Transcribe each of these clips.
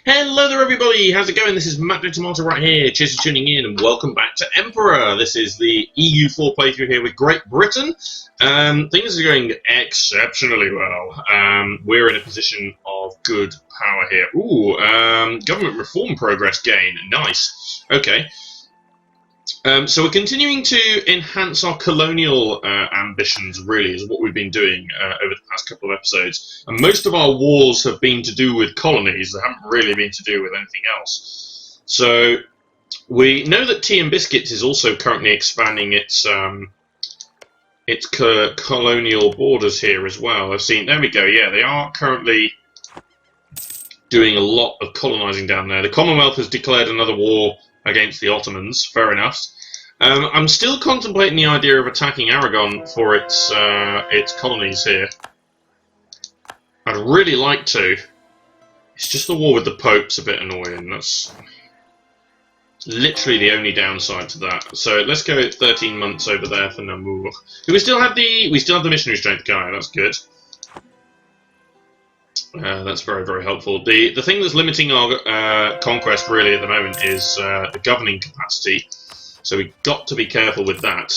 Hello there everybody, how's it going? This is Matt Tomato right here, cheers for tuning in and welcome back to Emperor. This is the EU4 playthrough here with Great Britain. Things are going exceptionally well. We're in a position of good power here. Ooh, government reform progress gain, nice. Okay. So we're continuing to enhance our colonial ambitions, really, is what we've been doing over the past couple of episodes. And most of our wars have been to do with colonies. They haven't really been to do with anything else. So we know that Tea and Biscuits is also currently expanding its colonial borders here as well. I've seen, there we go, yeah, they are currently doing a lot of colonising down there. The Commonwealth has declared another war against the Ottomans, fair enough. I'm still contemplating the idea of attacking Aragon for its colonies here. I'd really like to. It's just the war with the Pope's a bit annoying. That's literally the only downside to that. So let's go 13 months over there for Namur. Do we still have the missionary strength guy? That's good. That's very, very helpful. The thing that's limiting our conquest really at the moment is the governing capacity. So we've got to be careful with that.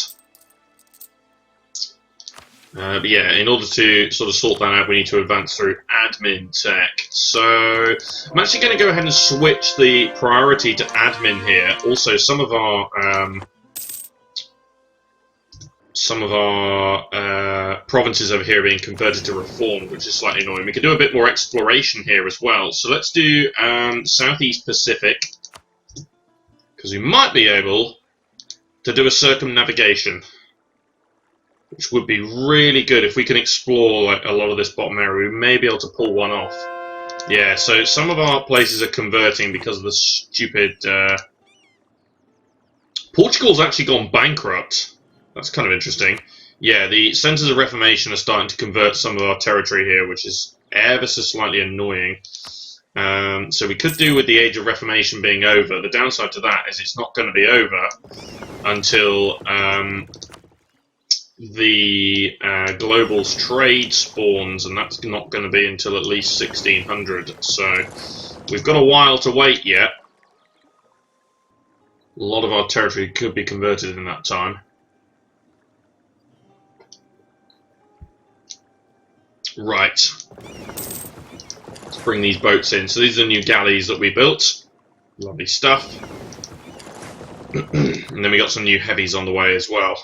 But yeah, in order to sort of sort that out, we need to advance through admin tech. So I'm actually going to go ahead and switch the priority to admin here. Also, some of our provinces over here are being converted to reform, which is slightly annoying. We could do a bit more exploration here as well. So let's do Southeast Pacific, because we might be able to do a circumnavigation, which would be really good if we can explore like a lot of this bottom area. We may be able to pull one off. Yeah, so some of our places are converting because of the stupid... Portugal's actually gone bankrupt. That's kind of interesting. Yeah, the Centres of Reformation are starting to convert some of our territory here, which is ever so slightly annoying. So we could do with the Age of Reformation being over. The downside to that is it's not going to be over until the Global's trade spawns, and that's not going to be until at least 1600. So we've got a while to wait yet. A lot of our territory could be converted in that time. Right. Let's bring these boats in. So these are the new galleys that we built. Lovely stuff. And then we got some new heavies on the way as well.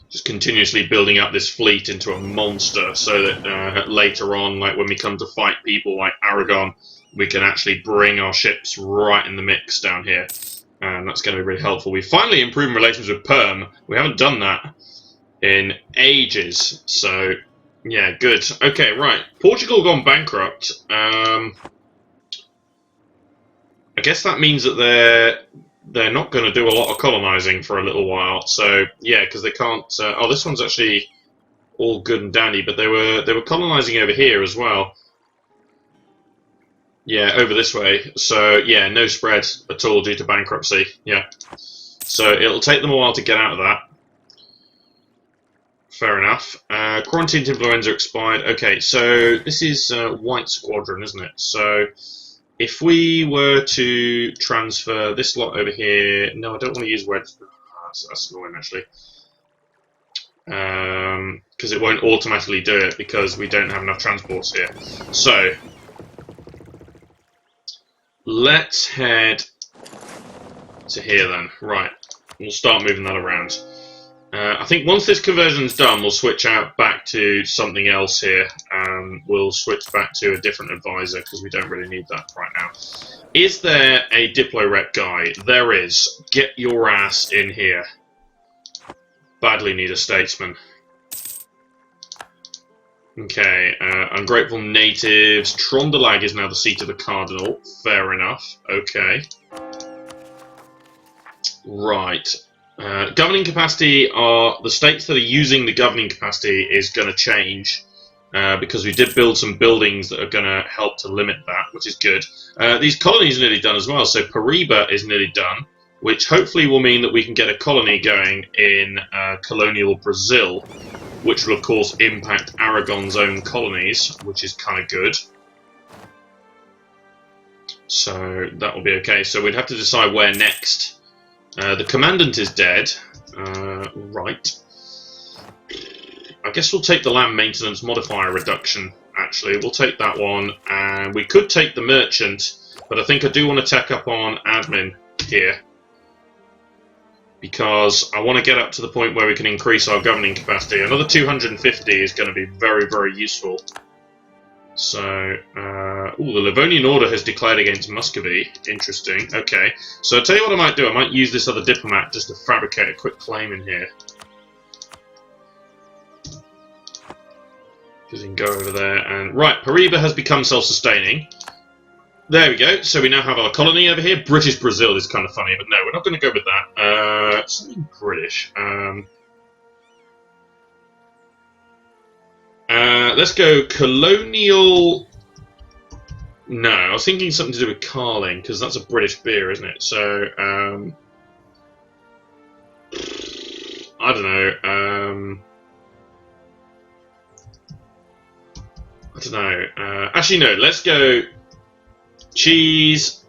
Just continuously building up this fleet into a monster so that later on, like when we come to fight people like Aragon, we can actually bring our ships right in the mix down here. And that's going to be really helpful. We finally improved relations with Perm. We haven't done that in ages, so yeah, good. Okay, right. Portugal gone bankrupt. I guess that means that they're not going to do a lot of colonising for a little while. So yeah, because they can't. Oh, this one's actually all good and dandy, but they were colonising over here as well. Yeah, over this way. So yeah, no spread at all due to bankruptcy. Yeah, so it'll take them a while to get out of that. Fair enough. Quarantined influenza expired. Okay, so this is White Squadron, isn't it? So if we were to transfer this lot over here... No, I don't want to use Red. That's annoying, actually. Because it won't automatically do it because we don't have enough transports here. So let's head to here then. Right. We'll start moving that around. I think once this conversion's done, we'll switch out back to something else here. We'll switch back to a different advisor because we don't really need that right now. Is there a Diplo-Rep guy? There is. Get your ass in here. Badly need a statesman. Okay, ungrateful natives. Trondelag is now the seat of the cardinal. Fair enough. Okay. Right. Governing capacity are the states that are using the governing capacity is going to change because we did build some buildings that are going to help to limit that, which is good. These colonies are nearly done as well, so Paraíba is nearly done, which hopefully will mean that we can get a colony going in colonial Brazil, which will of course impact Aragon's own colonies, which is kind of good. So that will be okay. So we'd have to decide where next. The commandant is dead. Right. I guess we'll take the land maintenance modifier reduction, actually. We'll take that one. And we could take the merchant, but I think I do want to tech up on admin here, because I want to get up to the point where we can increase our governing capacity. Another 250 is going to be very, very useful. So, the Livonian Order has declared against Muscovy. Interesting. Okay. So I'll tell you what I might do. I might use this other diplomat just to fabricate a quick claim in here. Because we can go over there and... Right, Paribas has become self-sustaining. There we go. So we now have our colony over here. British Brazil is kind of funny, but no, we're not going to go with that. Something British. Let's go colonial... No, I was thinking something to do with Carling, because that's a British beer, isn't it? So, I don't know. I don't know. Actually, no, let's go cheese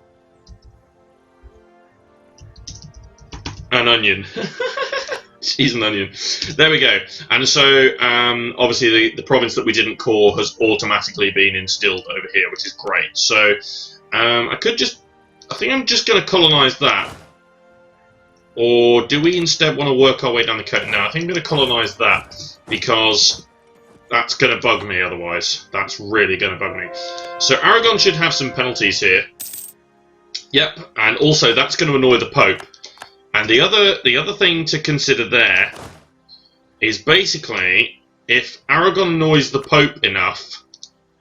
and onion. Cheese and onion. There we go. And so, obviously, the province that we didn't core has automatically been instilled over here, which is great. So, I think I'm just going to colonise that. Or do we instead want to work our way down the coast? No, I think I'm going to colonise that, because that's going to bug me otherwise. That's really going to bug me. So, Aragon should have some penalties here. Yep, and also that's going to annoy the Pope. And the other thing to consider there is basically, if Aragon annoys the Pope enough,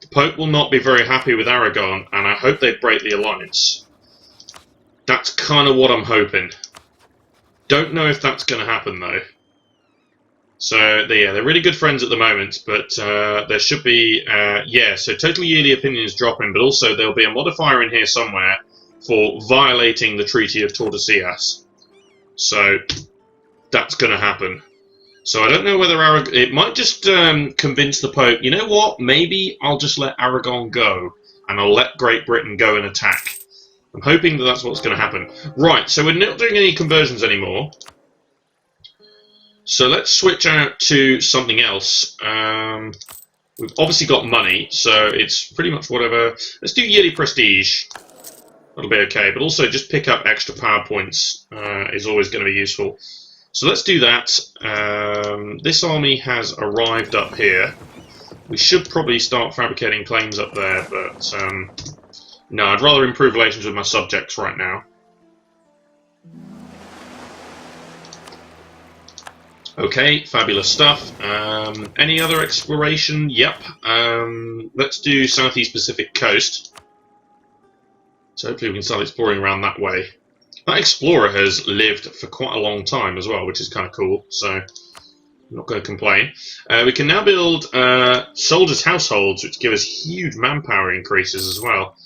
the Pope will not be very happy with Aragon, and I hope they break the alliance. That's kind of what I'm hoping. Don't know if that's going to happen, though. So, yeah, they're really good friends at the moment, but there should be... yeah, so total yearly opinion is dropping, but also there'll be a modifier in here somewhere for violating the Treaty of Tordesillas. So, that's going to happen. So I don't know whether Aragon... It might just convince the Pope, you know what, maybe I'll just let Aragon go, and I'll let Great Britain go and attack. I'm hoping that that's what's going to happen. Right, so we're not doing any conversions anymore. So let's switch out to something else. We've obviously got money, so it's pretty much whatever. Let's do yearly prestige. That'll be okay, but also just pick up extra power points is always going to be useful. So let's do that. This army has arrived up here. We should probably start fabricating claims up there, but no, I'd rather improve relations with my subjects right now. Okay, fabulous stuff. Any other exploration? Yep. Let's do Southeast Pacific Coast. So hopefully we can start exploring around that way. That explorer has lived for quite a long time as well, which is kind of cool, so I'm not going to complain. We can now build soldiers' households, which give us huge manpower increases as well.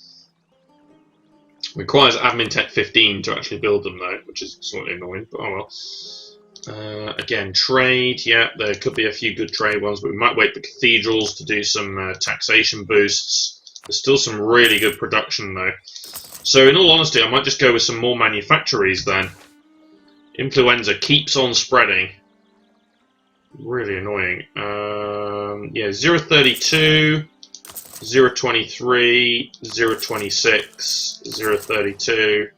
Requires admin tech 15 to actually build them though, which is slightly annoying, but oh well. Again, trade, yeah, there could be a few good trade ones, but we might wait for cathedrals to do some taxation boosts. There's still some really good production though. So in all honesty, I might just go with some more manufactories then. Influenza keeps on spreading. Really annoying. Yeah, 032, 023, 026, 032,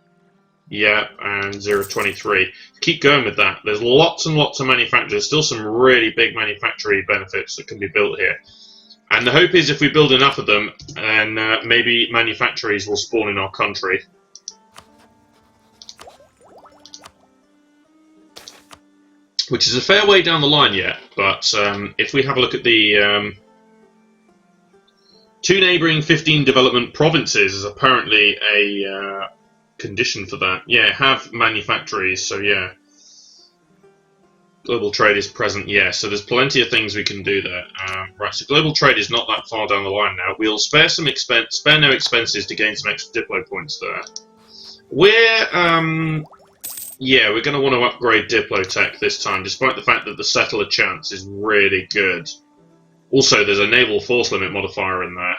yeah, and 023. Keep going with that. There's lots and lots of manufacturers. Still some really big manufacturing benefits that can be built here. And the hope is if we build enough of them, and maybe manufactories will spawn in our country. Which is a fair way down the line yet, but if we have a look at the 2 neighbouring 15 development provinces is apparently a condition for that. Yeah, have manufactories, so yeah. Global trade is present, yeah, so there's plenty of things we can do there. Right, so global trade is not that far down the line now. We'll spare no expenses to gain some extra Diplo points there. Yeah, we're going to want to upgrade Diplo tech this time, despite the fact that the settler chance is really good. Also, there's a naval force limit modifier in there.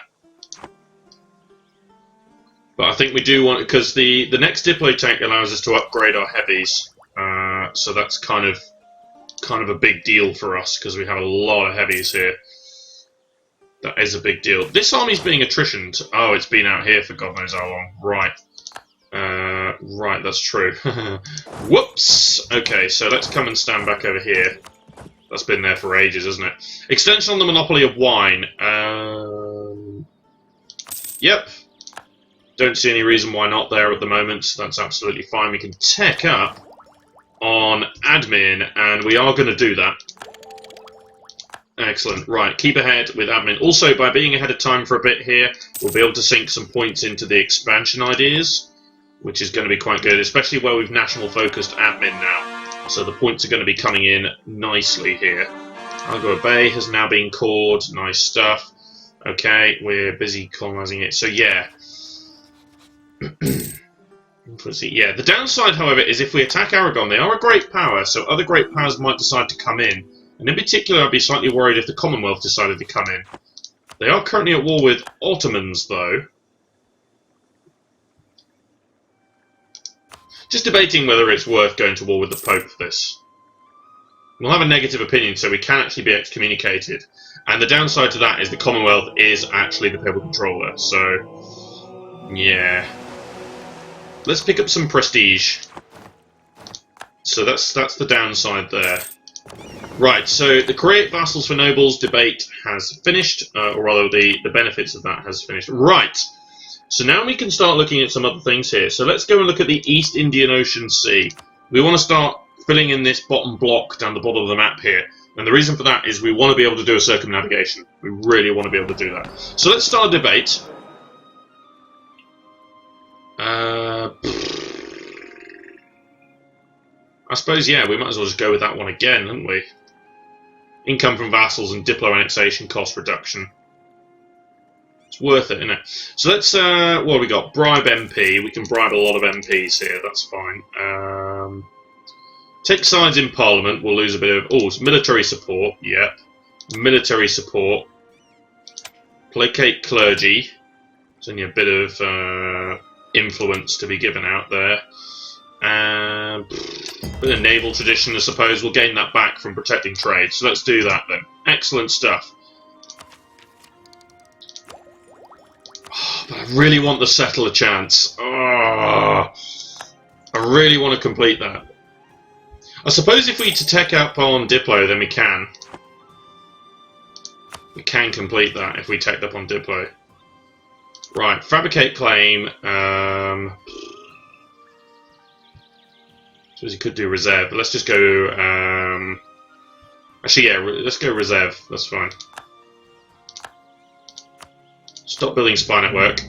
But I think we do want, because the next Diplo tank allows us to upgrade our heavies, so that's kind of a big deal for us because we have a lot of heavies here. That is a big deal. This army's being attritioned. Oh, it's been out here for God knows how long. Right. Right, that's true. Whoops! Okay, so let's come and stand back over here. That's been there for ages, isn't it? Extension on the monopoly of wine. Yep. Don't see any reason why not there at the moment. That's absolutely fine. We can tech up on admin, and we are going to do that. Excellent. Right, keep ahead with admin. Also, by being ahead of time for a bit here, we'll be able to sink some points into the expansion ideas, which is going to be quite good, especially where we've national-focused admin now. So the points are going to be coming in nicely here. Algoa Bay has now been cored. Nice stuff. Okay, we're busy colonising it. So, yeah. Yeah, the downside, however, is if we attack Aragon, they are a great power, so other great powers might decide to come in. And in particular, I'd be slightly worried if the Commonwealth decided to come in. They are currently at war with Ottomans, though. Just debating whether it's worth going to war with the Pope for this. We'll have a negative opinion, so we can actually be excommunicated. And the downside to that is the Commonwealth is actually the papal controller, so... yeah. Let's pick up some prestige. So that's the downside there. Right, so the create vassals for nobles debate has finished, or rather the benefits of that has finished. Right, so now we can start looking at some other things here. So let's go and look at the East Indian Ocean Sea. We want to start filling in this bottom block down the bottom of the map here. And the reason for that is we want to be able to do a circumnavigation. We really want to be able to do that. So let's start a debate. I suppose, yeah, we might as well just go with that one again, hadn't we? Income from vassals and Diplo annexation cost reduction. It's worth it, isn't it? So let's, what have we got? Bribe MP. We can bribe a lot of MPs here, that's fine. Take sides in Parliament. We'll lose a bit of... oh, military support. Yep. Military support. Placate clergy. There's only a bit of influence to be given out there. Bit of naval tradition, I suppose. We'll gain that back from protecting trade. So let's do that then. Excellent stuff. Oh, but I really want the settler chance. Oh, I really want to complete that. I suppose if we to tech up on Diplo, then we can. We can complete that if we tech up on Diplo. Right, fabricate claim. Suppose you could do reserve, but let's just go. Actually, yeah, let's go reserve. That's fine. Stop building spy network.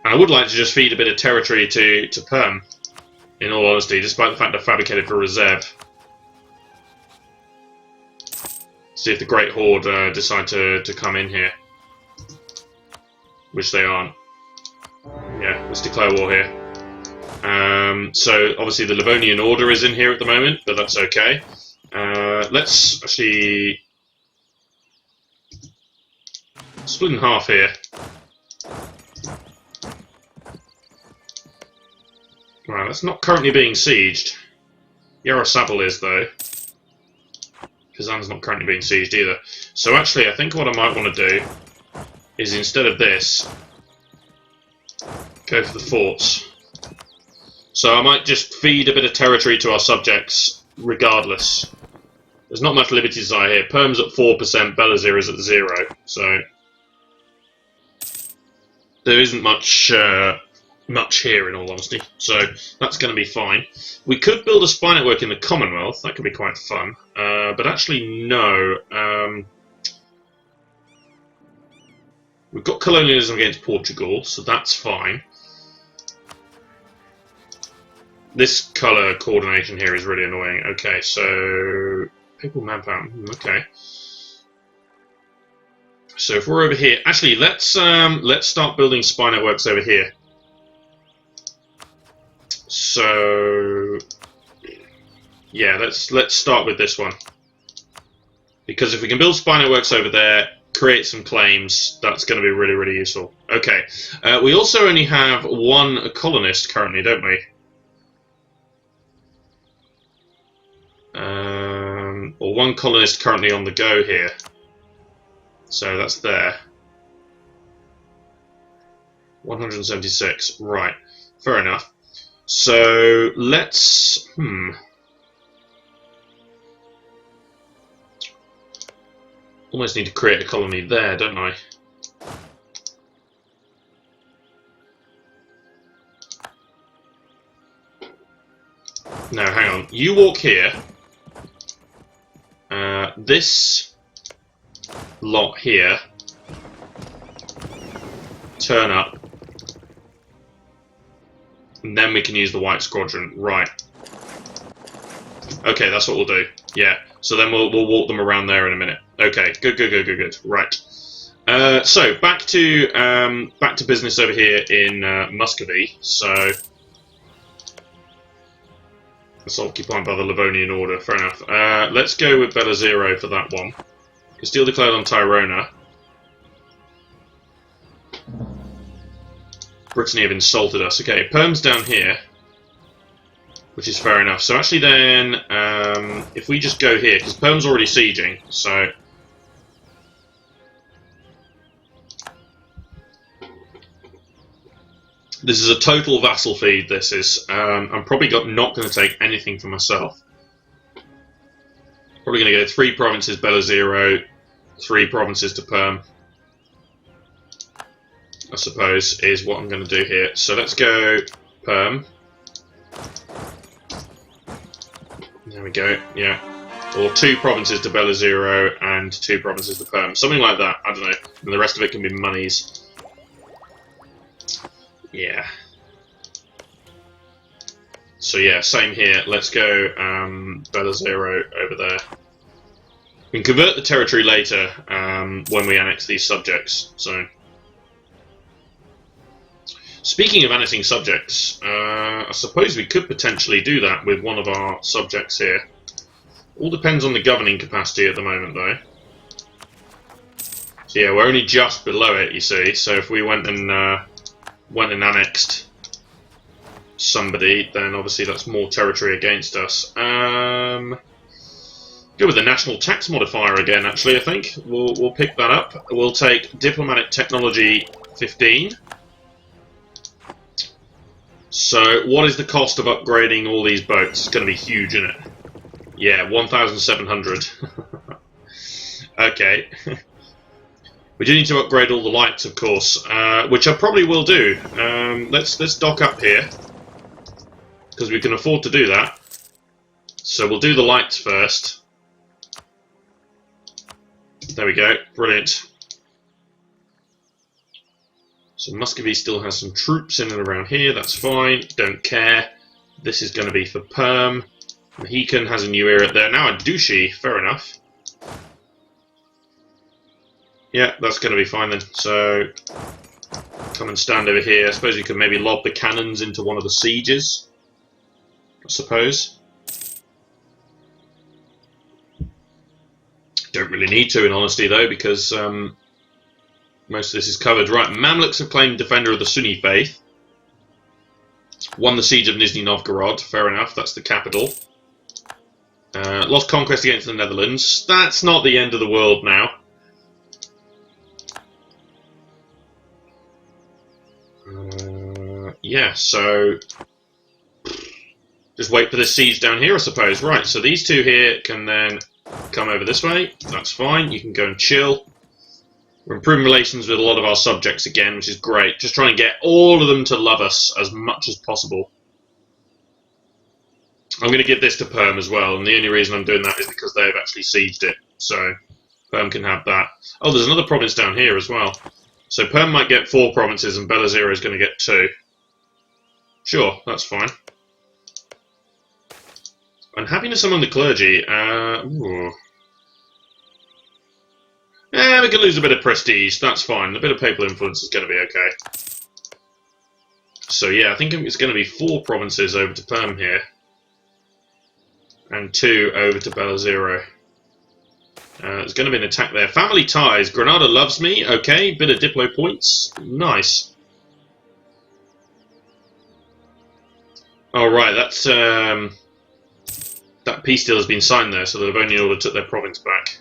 And I would like to just feed a bit of territory to Perm, in all honesty, despite the fact they're fabricated for reserve. See if the Great Horde decide to come in here. Which they aren't. Yeah, let's declare war here. So, obviously the Livonian Order is in here at the moment, but that's okay. Let's actually split in half here. Right, that's not currently being sieged. Yarosabal is, though. Kazan's not currently being sieged either. So actually, I think what I might want to do is, instead of this, go for the forts. So I might just feed a bit of territory to our subjects, regardless. There's not much liberty desire here. Perm's at 4%, Belazir is at 0, so there isn't much here, in all honesty. So that's going to be fine. We could build a spy network in the Commonwealth. That could be quite fun. But actually, no. We've got colonialism against Portugal, so that's fine. This colour coordination here is really annoying. Okay, so people map out. Okay. So if we're over here, actually, let's start building spy networks over here. So yeah, let's start with this one, because if we can build spy networks over there, create some claims. That's going to be really, really useful. Okay. We also only have one colonist currently, don't we? Or one colonist currently on the go here. So that's there. 176. Right. Fair enough. So let's... Almost need to create a colony there, don't I? No, hang on. You walk here. This lot here. Turn up. And then we can use the white squadron. Right. Okay, that's what we'll do. Yeah. So then we'll walk them around there in a minute. Okay. Good. Right. So back to business over here in Muscovy. So it's occupied by the Livonian Order. Fair enough. Let's go with Bella Zero for that one. Castile declared on Tyrona. Brittany have insulted us. Okay, Perm's down here, which is fair enough. So actually then, if we just go here, because Perm's already sieging, so... This is a total vassal feed, this is. I'm probably not going to take anything for myself. Probably going to go 3 provinces, Bella Zero, 3 provinces to Perm. I suppose, is what I'm going to do here. So let's go Perm. There we go, yeah. Or 2 provinces to Bella Zero and 2 provinces to Perm. Something like that, I don't know. And the rest of it can be monies. Yeah. So yeah, same here. Let's go Bella Zero over there. We can convert the territory later when we annex these subjects. So, speaking of annexing subjects, I suppose we could potentially do that with one of our subjects here. All depends on the governing capacity at the moment, though. So yeah, we're only just below it, you see. So if we went and annexed somebody, then obviously that's more territory against us. Go with the national tax modifier again, actually, I think. We'll pick that up. We'll take diplomatic technology 15. So what is the cost of upgrading all these boats? It's going to be huge, isn't it? Yeah, 1,700. Okay. We do need to upgrade all the lights, of course, which I probably will do. Let's dock up here, because we can afford to do that. So we'll do the lights first. There we go, brilliant. So Muscovy still has some troops in and around here, that's fine, don't care. This is going to be for Perm. Mohican has a new era there. Now a Duchy, fair enough. Yeah, that's going to be fine then. So, come and stand over here. I suppose you could maybe lob the cannons into one of the sieges. I suppose. Don't really need to, in honesty, though, because most of this is covered. Right, Mamluks have claimed Defender of the Sunni Faith. Won the siege of Nizhny Novgorod. Fair enough, that's the capital. Lost Conquest against the Netherlands. That's not the end of the world now. Yeah, so just wait for this siege down here, I suppose. Right, so these two here can then come over this way. That's fine. You can go and chill. We're improving relations with a lot of our subjects again, which is great. Just trying to get all of them to love us as much as possible. I'm going to give this to Perm as well, and the only reason I'm doing that is because they've actually sieged it. So Perm can have that. Oh, there's another province down here as well. So Perm might get 4 provinces, and Bella Zero is going to get 2. Sure, that's fine. Unhappiness among the clergy. We can lose a bit of prestige. That's fine. A bit of papal influence is going to be okay. So yeah, I think it's going to be 4 provinces over to Perm here. And 2 over to Bella Zero. There's going to be an attack there. Family ties. Granada loves me. Okay, bit of Diplo points. Nice. Alright, that's that peace deal has been signed there, so they've only ordered took their province back.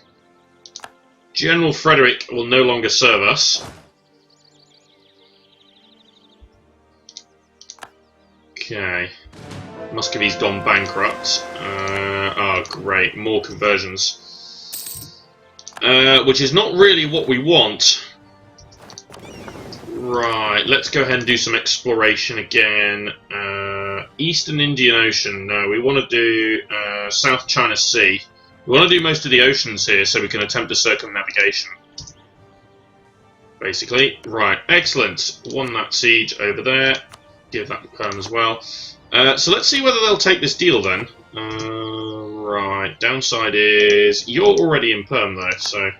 General Frederick will no longer serve us. Okay. Muscovy's gone bankrupt. Oh, great. More conversions. Which is not really what we want. Right, let's go ahead and do some exploration again. Eastern Indian Ocean. No, we want to do South China Sea. We want to do most of the oceans here so we can attempt a circumnavigation. Basically. Right, excellent. Won that siege over there. Give that to Perm as well. So let's see whether they'll take this deal then. Right, downside is you're already in Perm though, so...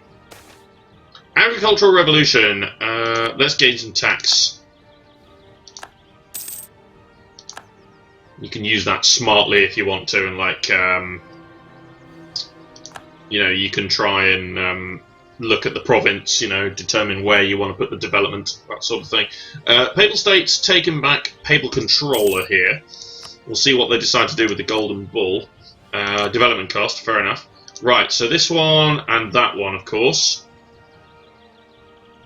Agricultural Revolution. Let's gain some tax. You can use that smartly if you want to, and like, you know, you can try and look at the province, you know, determine where you want to put the development, that sort of thing. Papal States taking back Papal Controller here. We'll see what they decide to do with the Golden Bull. Development cost, fair enough. Right, so this one and that one, of course.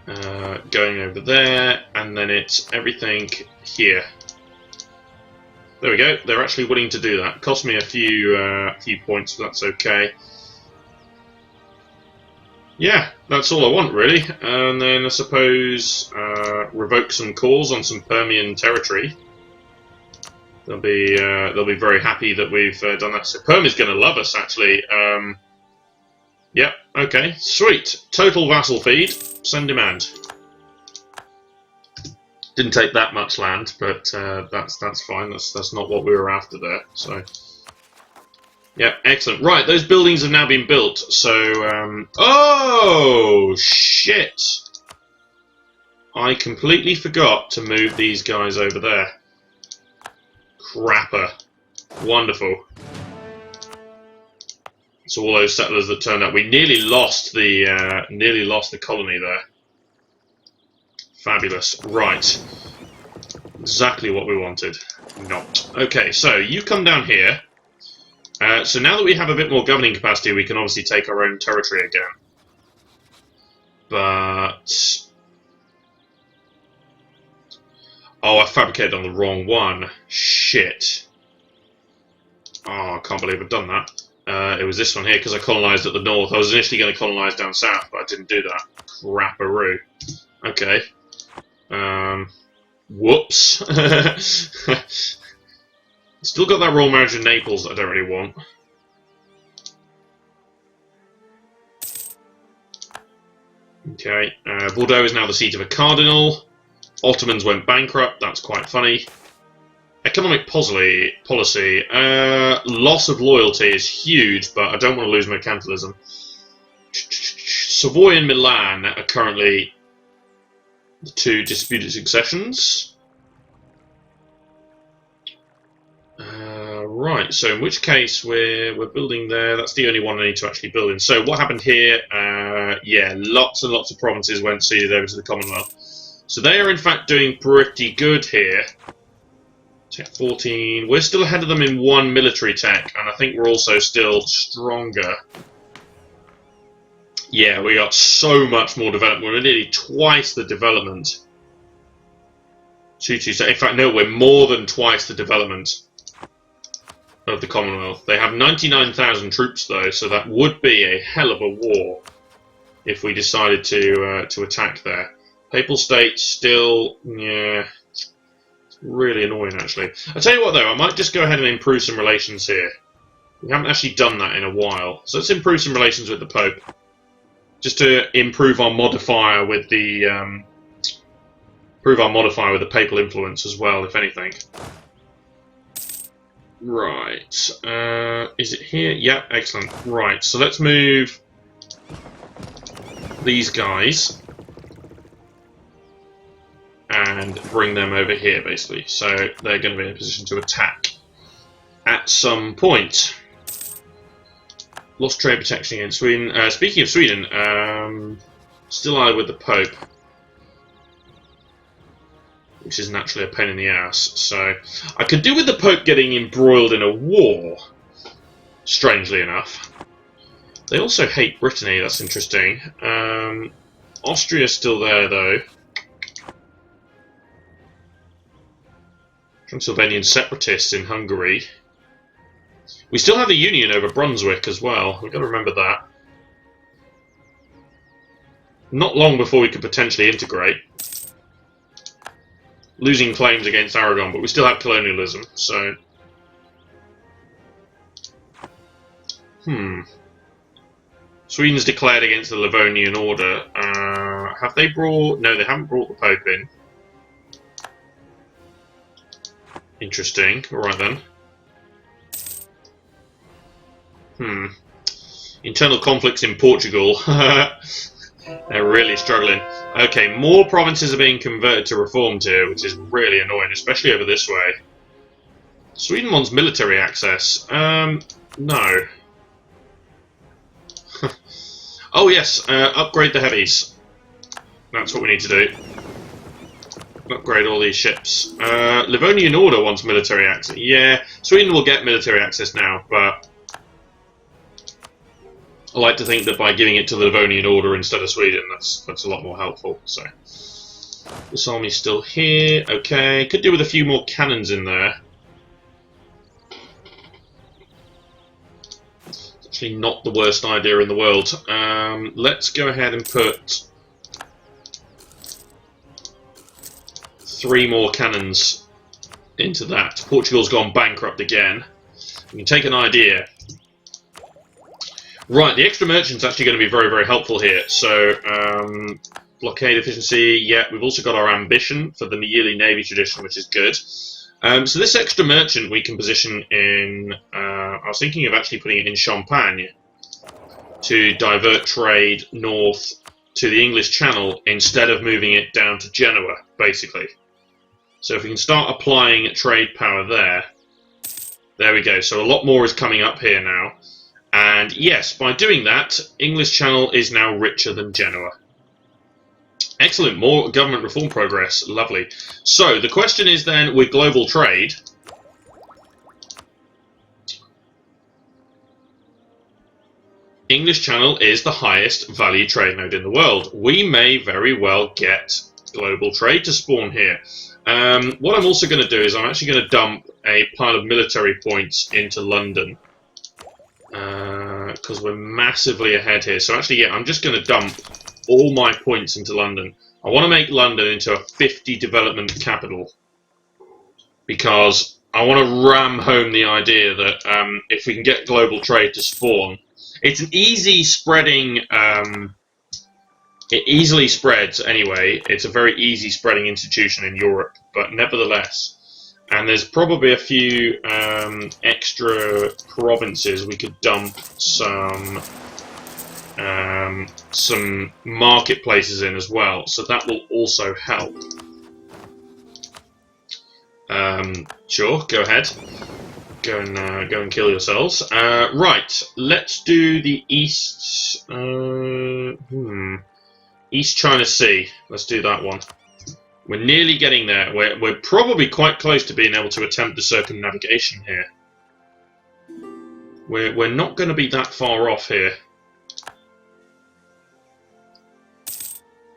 Going over there, and then it's everything here. There we go. They're actually willing to do that. Cost me a few points, but that's okay. Yeah, that's all I want really. And then I suppose revoke some cores on some Permian territory. They'll be very happy that we've done that. So Perm is going to love us actually. Yep. Okay. Sweet. Total vassal feed. Send demand. Didn't take that much land, but that's fine. That's not what we were after there. So, yeah, excellent. Right, those buildings have now been built. So, oh shit! I completely forgot to move these guys over there. Crapper. Wonderful. So all those settlers that turned up, we nearly lost the colony there. Fabulous. Right. Exactly what we wanted. Not. Okay, so you come down here. So now that we have a bit more governing capacity, we can obviously take our own territory again. But... oh, I fabricated on the wrong one. Shit. Oh, I can't believe I've done that. It was this one here, because I colonised at the north. I was initially going to colonise down south, but I didn't do that. Crapperoo. Okay. Whoops. Still got that royal marriage in Naples that I don't really want. Okay. Bordeaux is now the seat of a cardinal. Ottomans went bankrupt. That's quite funny. Economic policy. Loss of loyalty is huge, but I don't want to lose mercantilism. Savoy and Milan are currently the two disputed successions. Right, so in which case we're building there. That's the only one I need to actually build in. So what happened here? Yeah, lots and lots of provinces went ceded over to the Commonwealth. So they are in fact doing pretty good here. Tech 14. We're still ahead of them in one military tech, and I think we're also still stronger. Yeah, we got so much more development. We're nearly twice the development. In fact, no, we're more than twice the development of the Commonwealth. They have 99,000 troops, though, so that would be a hell of a war if we decided to attack there. Papal States still, yeah, it's really annoying, actually. I'll tell you what, though, I might just go ahead and improve some relations here. We haven't actually done that in a while, so let's improve some relations with the Pope. Just to improve our modifier with the papal influence as well, if anything. Right. Is it here? Yeah, excellent. Right, so let's move these guys and bring them over here, basically. So they're going to be in a position to attack at some point. Lost trade protection against Sweden. Speaking of Sweden, still allied with the Pope, which is naturally a pain in the ass. So I could do with the Pope getting embroiled in a war, strangely enough. They also hate Brittany, that's interesting. Austria's still there, though. Transylvanian separatists in Hungary. We still have the Union over Brunswick as well. We've got to remember that. Not long before we could potentially integrate. Losing claims against Aragon, but we still have colonialism, so... Sweden's declared against the Livonian Order. Have they brought... No, they haven't brought the Pope in. Interesting. Alright then. Internal conflicts in Portugal. They're really struggling. Okay, more provinces are being converted to reformed here, which is really annoying, especially over this way. Sweden wants military access. No. Oh yes, upgrade the heavies. That's what we need to do. Upgrade all these ships. Livonian Order wants military access. Yeah, Sweden will get military access now, but I like to think that by giving it to the Livonian Order instead of Sweden, that's a lot more helpful. So this army's still here. Okay, could do with a few more cannons in there. It's actually not the worst idea in the world. Let's go ahead and put 3 more cannons into that. Portugal's gone bankrupt again. You can take an idea. Right, the extra merchant's actually going to be very, very helpful here. So, blockade efficiency, yeah, we've also got our ambition for the yearly navy tradition, which is good. So this extra merchant we can position in, I was thinking of actually putting it in Champagne to divert trade north to the English Channel instead of moving it down to Genoa, basically. So if we can start applying trade power there we go. So a lot more is coming up here now. And yes, by doing that, English Channel is now richer than Genoa. Excellent, more government reform progress, lovely. So the question is then, with global trade, English Channel is the highest value trade node in the world. We may very well get global trade to spawn here. What I'm also going to do is I'm actually going to dump a pile of military points into London. Because we're massively ahead here. So actually, yeah, I'm just going to dump all my points into London. I want to make London into a 50 development capital. Because I want to ram home the idea that if we can get global trade to spawn, it's an easy spreading... it easily spreads anyway. It's a very easy spreading institution in Europe. But nevertheless... And there's probably a few extra provinces we could dump some marketplaces in as well. So that will also help. Sure, go ahead. Go and kill yourselves. Right, let's do the East. East China Sea. Let's do that one. We're nearly getting there. We're probably quite close to being able to attempt the circumnavigation here. We're not going to be that far off here.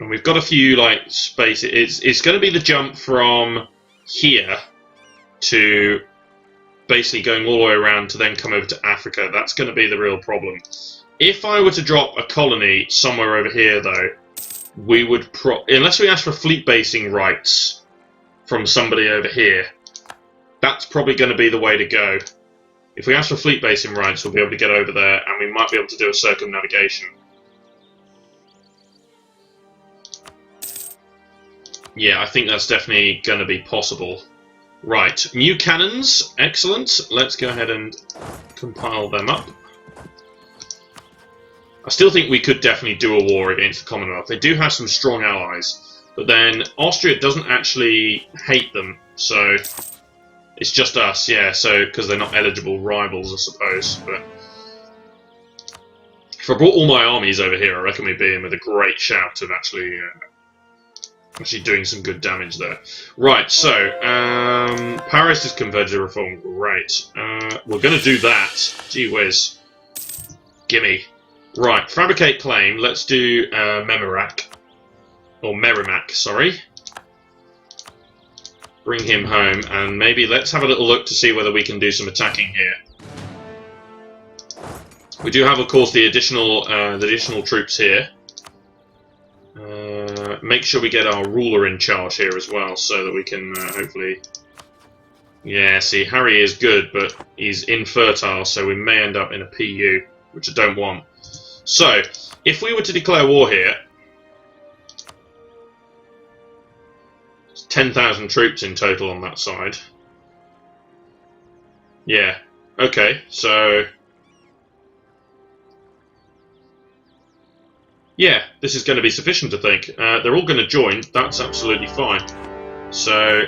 And we've got a few, like, space. It's going to be the jump from here to basically going all the way around to then come over to Africa. That's going to be the real problem. If I were to drop a colony somewhere over here, though, we would unless we ask for fleet basing rights from somebody over here, that's probably going to be the way to go. If we ask for fleet basing rights, we'll be able to get over there, and we might be able to do a circumnavigation. Yeah, I think that's definitely going to be possible. Right, new cannons, excellent. Let's go ahead and compile them up. I still think we could definitely do a war against the Commonwealth. They do have some strong allies, but then Austria doesn't actually hate them, so it's just us, yeah, so because they're not eligible rivals, I suppose. But If I brought all my armies over here, I reckon we'd be in with a great shout of actually doing some good damage there. Right, so Paris is converted to reform. Great. We're going to do that. Gee whiz. Gimme. Right, fabricate claim. Let's do Merrimack, sorry. Bring him home, and maybe let's have a little look to see whether we can do some attacking here. We do have, of course, the additional troops here. Make sure we get our ruler in charge here as well, so that we can hopefully... Yeah, see, Harry is good, but he's infertile, so we may end up in a PU, which I don't want. So, if we were to declare war here... 10,000 troops in total on that side. Yeah, okay, so... Yeah, this is going to be sufficient, I think. They're all going to join. That's absolutely fine. So,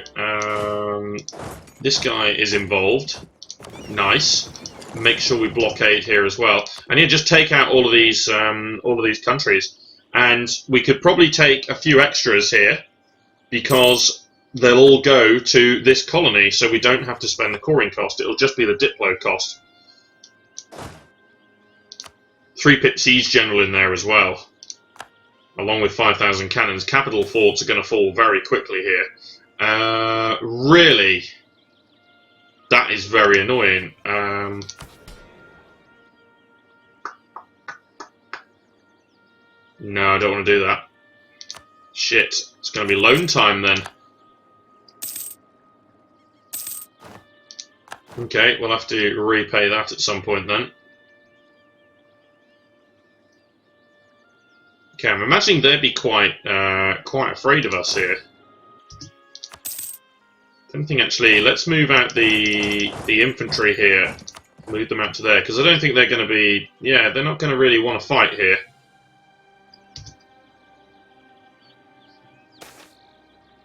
this guy is involved. Nice. Make sure we blockade here as well. And yeah, just take out all of these countries. And we could probably take a few extras here, because they'll all go to this colony, so we don't have to spend the coring cost. It'll just be the Diplo cost. 3-pip siege general in there as well, along with 5,000 cannons. Capital forts are going to fall very quickly here. Really, that is very annoying. No, I don't want to do that. Shit, it's going to be loan time then. Okay, we'll have to repay that at some point then. Okay, I'm imagining they'd be quite afraid of us here. Don't think actually. Let's move out the infantry here. Move them out to there, because I don't think they're going to be. Yeah, they're not going to really want to fight here.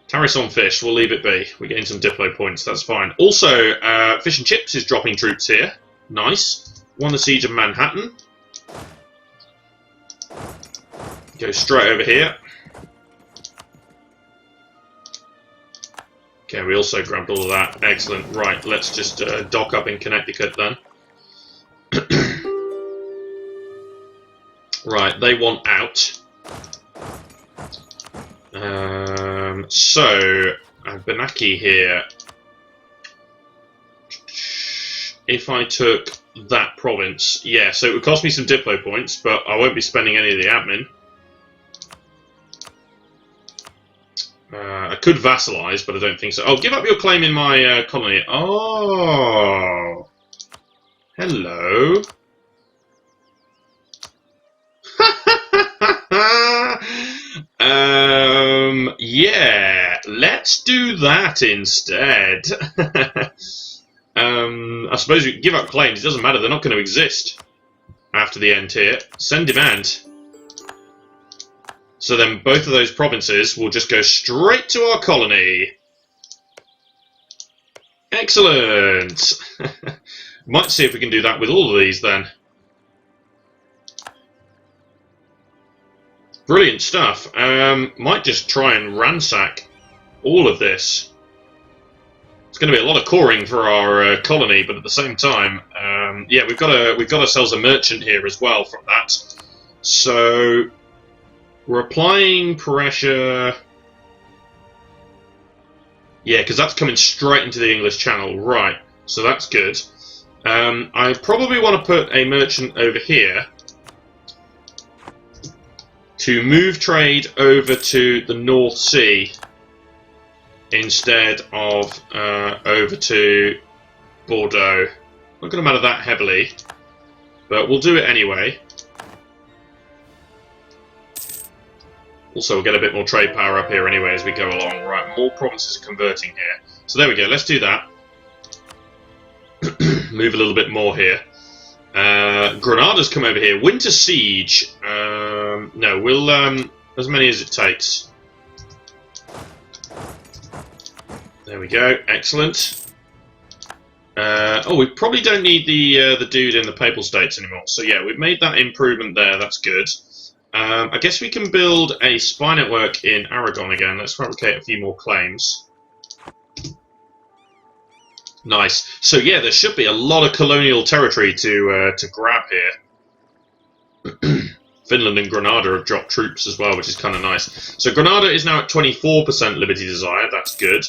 Tariffs on fish. We'll leave it be. We're getting some Diplo points. That's fine. Also, Fish and Chips is dropping troops here. Nice. Won the siege of Manhattan. Go straight over here. Okay, we also grabbed all of that. Excellent. Right, let's just dock up in Connecticut then. Right, they want out. So, Benaki here. If I took that province, yeah, so it would cost me some Diplo points, but I won't be spending any of the admin. I could vassalize, but I don't think so. Oh, give up your claim in my colony. Oh, hello. Yeah, let's do that instead. I suppose we give up claims. It doesn't matter. They're not going to exist after the end here. Send demand. So then both of those provinces will just go straight to our colony. Excellent. Might see if we can do that with all of these then. Brilliant stuff. Might just try and ransack all of this. It's going to be a lot of coring for our colony, but at the same time, yeah, we've got ourselves a merchant here as well from that. So we're applying pressure. Yeah, because that's coming straight into the English Channel, right? So that's good. I probably want to put a merchant over here to move trade over to the North Sea instead of over to Bordeaux. Not going to matter that heavily, but we'll do it anyway. Also, we'll get a bit more trade power up here anyway as we go along. Right, more provinces are converting here. So there we go, let's do that. Move a little bit more here. Granada's come over here. Winter Siege. No, we'll as many as it takes. There we go. Excellent. Oh, we probably don't need the dude in the Papal States anymore. So yeah, we've made that improvement there. That's good. I guess we can build a spy network in Aragon again. Let's fabricate a few more claims. Nice. So yeah, there should be a lot of colonial territory to grab here. Finland and Granada have dropped troops as well, which is kind of nice. So Granada is now at 24% Liberty Desire. That's good.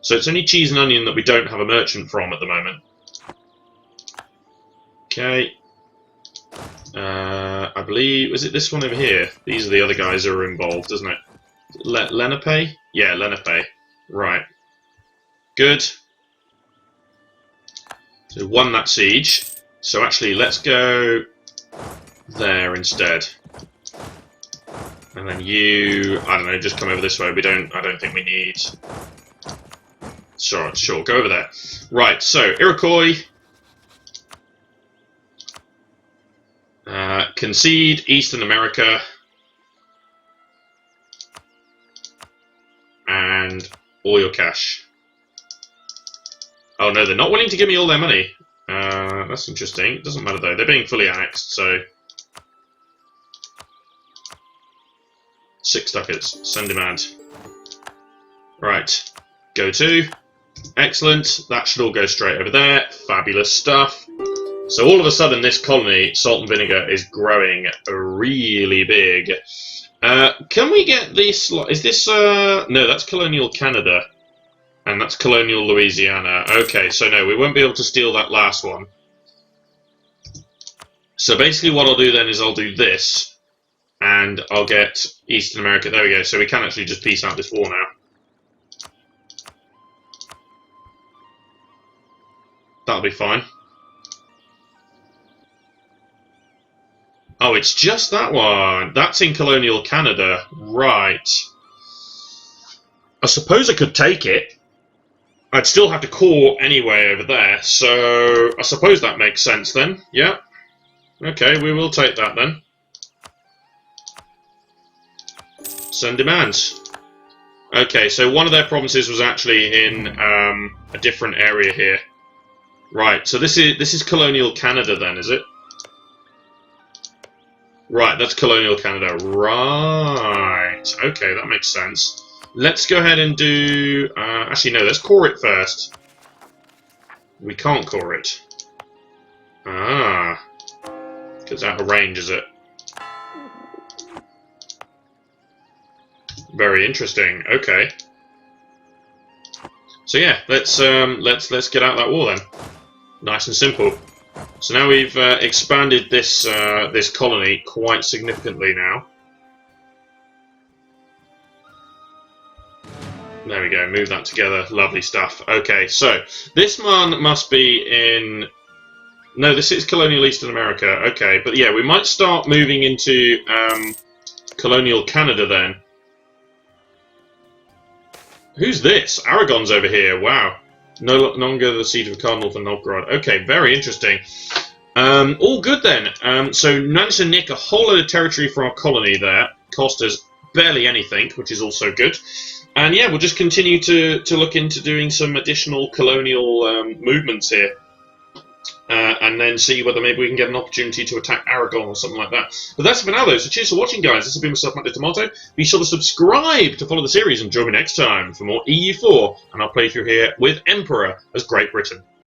So it's only cheese and onion that we don't have a merchant from at the moment. Okay. I believe... Was it this one over here? These are the other guys who are involved, isn't it? Lenape? Yeah, Lenape. Right. Good. So we won that siege. So actually, let's go there instead. And then you... I don't know, just come over this way. I don't think we need... Sure, go over there. Right, so, Iroquois. Concede Eastern America. And all your cash. Oh no, they're not willing to give me all their money. That's interesting. It doesn't matter though. They're being fully annexed, so... 6 ducats. Send demand. Right. Go to. Excellent. That should all go straight over there. Fabulous stuff. So all of a sudden, this colony, Salt and Vinegar, is growing really big. Can we get this... Is this... No, that's Colonial Canada. And that's Colonial Louisiana. Okay, so no, we won't be able to steal that last one. So basically what I'll do then is I'll do this. And I'll get Eastern America. There we go. So we can actually just peace out this war now. That'll be fine. Oh, it's just that one. That's in Colonial Canada. Right. I suppose I could take it. I'd still have to core anyway over there. So I suppose that makes sense then. Yeah. Okay, we will take that then. Send demands. Okay, so one of their provinces was actually in a different area here. Right, so this is Colonial Canada then, is it? Right, that's Colonial Canada. Right. Okay, that makes sense. Let's go ahead and do... actually, no, let's core it first. We can't core it. Ah. Because out of range, is it? Very interesting. Okay. So yeah, let's get out that war then. Nice and simple. So now we've expanded this this colony quite significantly now. There we go, move that together, lovely stuff. Okay, so this one must be in... No, this is Colonial Eastern America, okay, but yeah, we might start moving into Colonial Canada then. Who's this? Aragon's over here, wow. No longer the seat of a cardinal for Novgorod. Okay, very interesting. All good then. So managed to nick a whole load of territory from our colony there. Cost us barely anything, which is also good. And yeah, we'll just continue to look into doing some additional colonial movements here. And then see whether maybe we can get an opportunity to attack Aragon or something like that. But that's it for now though, so cheers for watching guys. This has been myself, Matt Tomato. Be sure to subscribe to follow the series and join me next time for more EU4 and our playthrough here with Emperor as Great Britain.